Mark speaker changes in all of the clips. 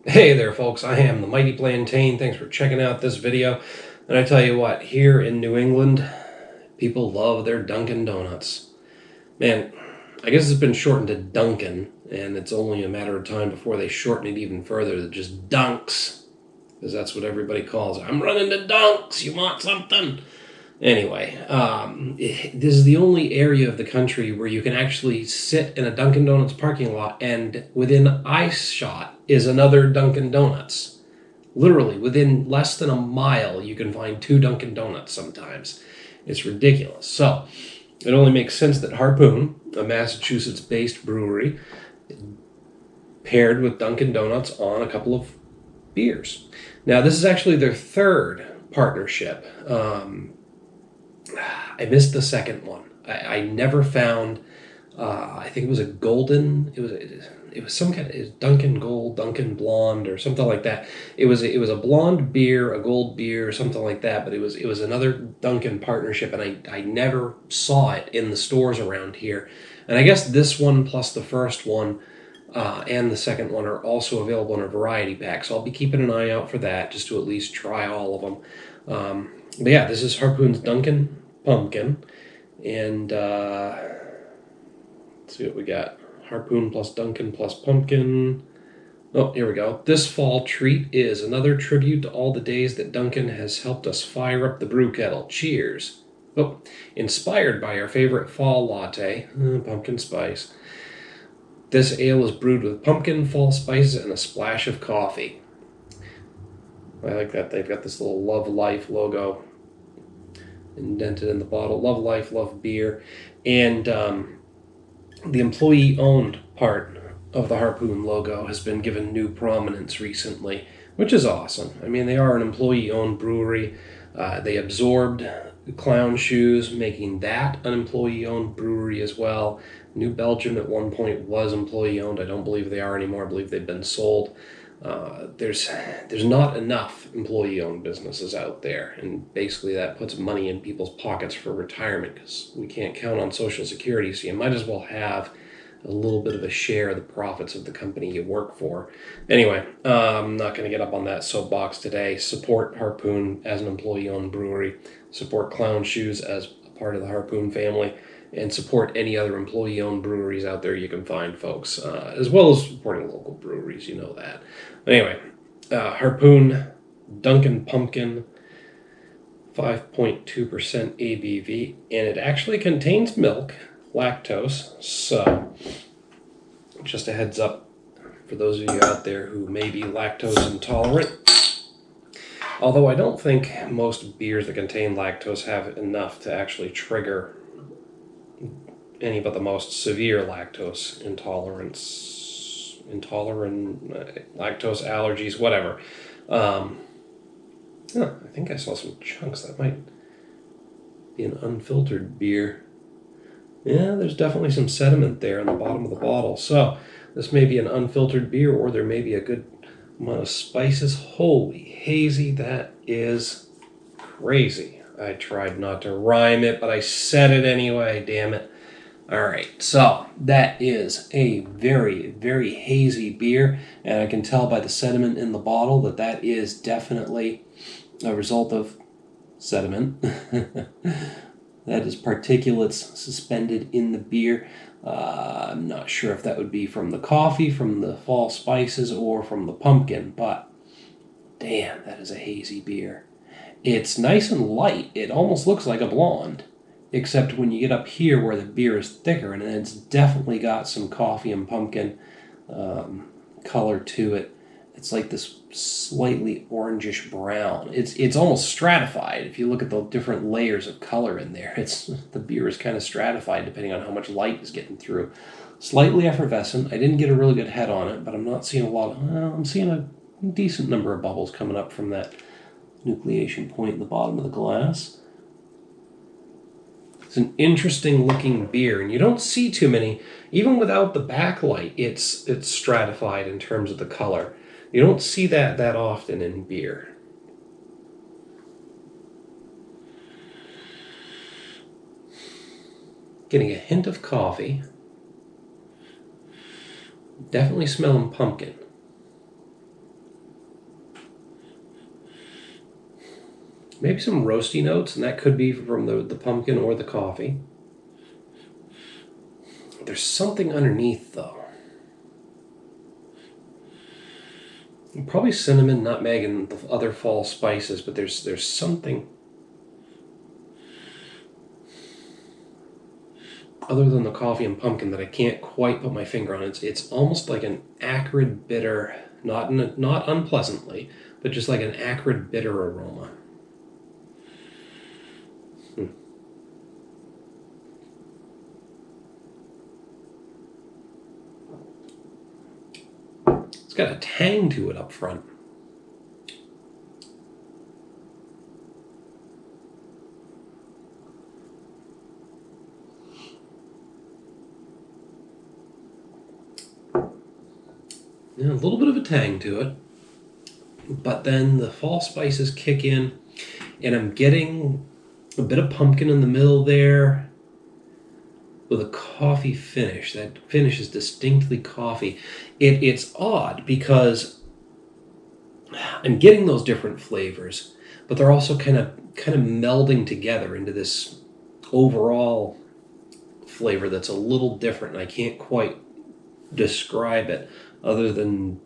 Speaker 1: Hey there folks, I am the Mighty Plantain. Thanks for checking out this video. And I tell you what, here in New England, people love their Dunkin' Donuts. Man, I guess it's been shortened to Dunkin', and it's only a matter of time before they shorten it even further to just Dunks. Because that's what everybody calls it. I'm running to Dunks, you want something? Anyway, this is the only area of the country where you can actually sit in a Dunkin' Donuts parking lot, and within eyes shot is another Dunkin' Donuts. Literally, within less than a mile, you can find two Dunkin' Donuts sometimes. It's ridiculous. So, it only makes sense that Harpoon, a Massachusetts-based brewery, paired with Dunkin' Donuts on a couple of beers. Now, this is actually their third partnership. I missed the second one. I never found. I think it was a golden. It was some kind of Dunkin' Gold, Dunkin' Blonde, or something like that. It was a blonde beer, a gold beer, or something like that. But it was another Dunkin' partnership, and I never saw it in the stores around here. And I guess this one plus the first one. And the second one are also available in a variety pack, so I'll be keeping an eye out for that just to at least try all of them. But yeah, this is Harpoon's Dunkin Pumpkin, and let's see what we got. Harpoon plus Dunkin plus Pumpkin. Oh, here we go. This fall treat is another tribute to all the days that Dunkin has helped us fire up the brew kettle. Cheers. Oh, inspired by our favorite fall latte, pumpkin spice. This ale is brewed with pumpkin, fall spices, and a splash of coffee. I like that. They've got this little Love Life logo indented in the bottle. Love Life, love beer. And the employee-owned part of the Harpoon logo has been given new prominence recently, which is awesome. I mean, they are an employee-owned brewery. They absorbed Clown Shoes, making that an employee-owned brewery as well. New Belgium at one point was employee-owned. I don't believe they are anymore. I believe they've been sold. There's not enough employee-owned businesses out there, and basically that puts money in people's pockets for retirement because we can't count on Social Security, so you might as well have a little bit of a share of the profits of the company you work for. Anyway, I'm not going to get up on that soapbox today. Support Harpoon as an employee-owned brewery. Support Clown Shoes as a part of the Harpoon family. And support any other employee-owned breweries out there you can find, folks. As well as supporting local breweries, you know that. Anyway, Harpoon Dunkin Pumpkin, 5.2% ABV. And it actually contains milk, lactose, so just a heads up for those of you out there who may be lactose intolerant. Although I don't think most beers that contain lactose have enough to actually trigger any but the most severe lactose lactose allergies, whatever. I think I saw some chunks. That might be an unfiltered beer. Yeah, there's definitely some sediment there on the bottom of the bottle. So this may be an unfiltered beer, or there may be a good amount of spices. Holy hazy, that is crazy. I tried not to rhyme it, but I said it anyway, damn it. All right, so that is a very, very hazy beer, and I can tell by the sediment in the bottle that that is definitely a result of sediment. That is particulates suspended in the beer. I'm not sure if that would be from the coffee, from the fall spices, or from the pumpkin, but damn, that is a hazy beer. It's nice and light. It almost looks like a blonde, except when you get up here where the beer is thicker, and it's definitely got some coffee and pumpkin color to it. It's like this slightly orangish brown. It's almost stratified. If you look at the different layers of color in there, the beer is kind of stratified depending on how much light is getting through. Slightly effervescent. I didn't get a really good head on it, but I'm not seeing a lot. I'm seeing a decent number of bubbles coming up from that nucleation point in the bottom of the glass. It's an interesting looking beer, and you don't see too many. Even without the backlight, it's stratified in terms of the color. You don't see that often in beer. Getting a hint of coffee. Definitely smelling pumpkin. Maybe some roasty notes, and that could be from the pumpkin or the coffee. There's something underneath, though. Probably cinnamon, nutmeg, and the other fall spices, but there's something other than the coffee and pumpkin that I can't quite put my finger on. It's almost like an acrid bitter, not unpleasantly, but just like an acrid bitter aroma. It's got a tang to it up front. Yeah, a little bit of a tang to it. But then the fall spices kick in, and I'm getting a bit of pumpkin in the middle there with a coffee finish. That finish is distinctly coffee. It's odd because I'm getting those different flavors, but they're also kind of melding together into this overall flavor that's a little different, and I can't quite describe it other than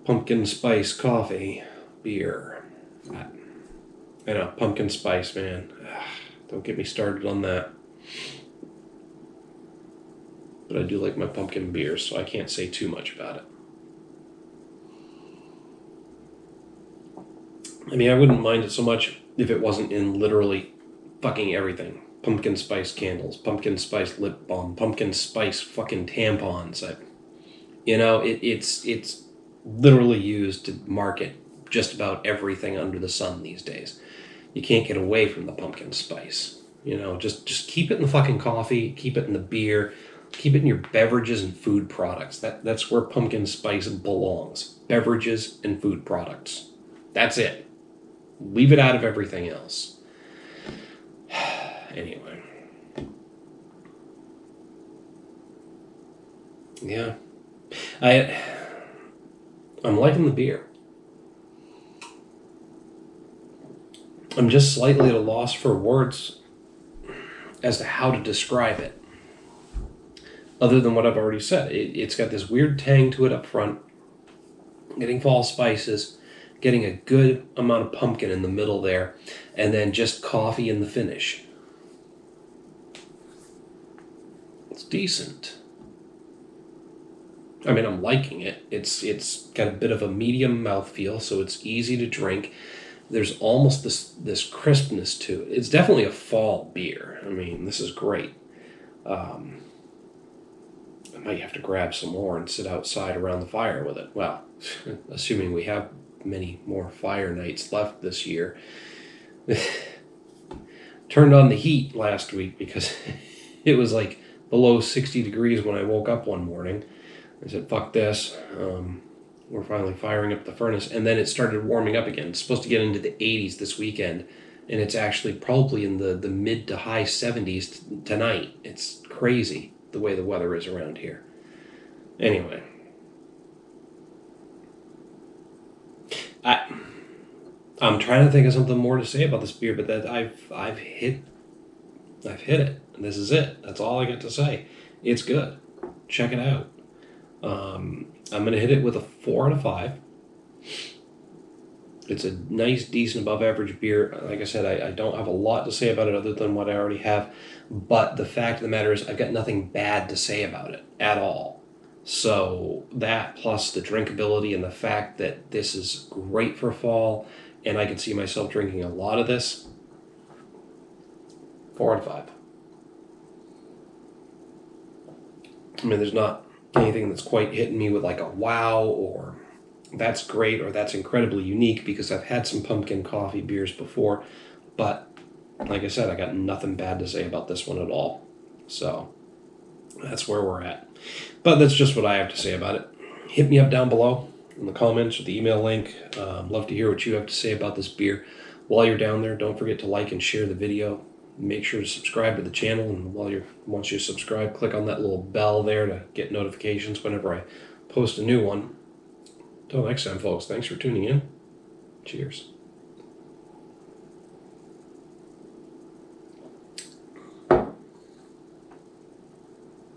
Speaker 1: pumpkin spice coffee beer. I know, pumpkin spice, man. Don't get me started on that. But I do like my pumpkin beers, so I can't say too much about it. I mean, I wouldn't mind it so much if it wasn't in literally fucking everything. Pumpkin spice candles, pumpkin spice lip balm, pumpkin spice fucking tampons. It's literally used to market just about everything under the sun these days. You can't get away from the pumpkin spice. Just keep it in the fucking coffee, keep it in the beer, keep it in your beverages and food products. That's where pumpkin spice belongs. Beverages and food products. That's it. Leave it out of everything else. Anyway. Yeah. I'm liking the beer. I'm just slightly at a loss for words as to how to describe it. Other than what I've already said. It's got this weird tang to it up front. Getting fall spices. Getting a good amount of pumpkin in the middle there. And then just coffee in the finish. It's decent. I mean, I'm liking it. It's got a bit of a medium mouthfeel, so it's easy to drink. There's almost this crispness to it. It's definitely a fall beer. I mean, this is great. I might have to grab some more and sit outside around the fire with it. Well, assuming we have many more fire nights left this year. Turned on the heat last week because it was like below 60 degrees when I woke up one morning. I said, fuck this. We're finally firing up the furnace. And then it started warming up again. It's supposed to get into the 80s this weekend. And it's actually probably in the mid to high 70s tonight. It's crazy the way the weather is around here. Anyway. I'm trying to think of something more to say about this beer, but that I've hit it. This is it. That's all I got to say. It's good. Check it out. I'm going to hit it with a 4 out of 5. It's a nice, decent, above average beer. Like I said, I don't have a lot to say about it other than what I already have. But the fact of the matter is I've got nothing bad to say about it at all. So that plus the drinkability and the fact that this is great for fall and I can see myself drinking a lot of this, 4 out of 5. I mean, there's not anything that's quite hitting me with like a wow or that's great or that's incredibly unique because I've had some pumpkin coffee beers before, but like I said, I got nothing bad to say about this one at all. So that's where we're at. But that's just what I have to say about it. Hit me up down below in the comments or the email link. Love to hear what you have to say about this beer. While you're down there, don't forget to like and share the video. Make sure to subscribe to the channel, and once you subscribe, click on that little bell there to get notifications whenever I post a new one. Until next time, folks, thanks for tuning in. Cheers.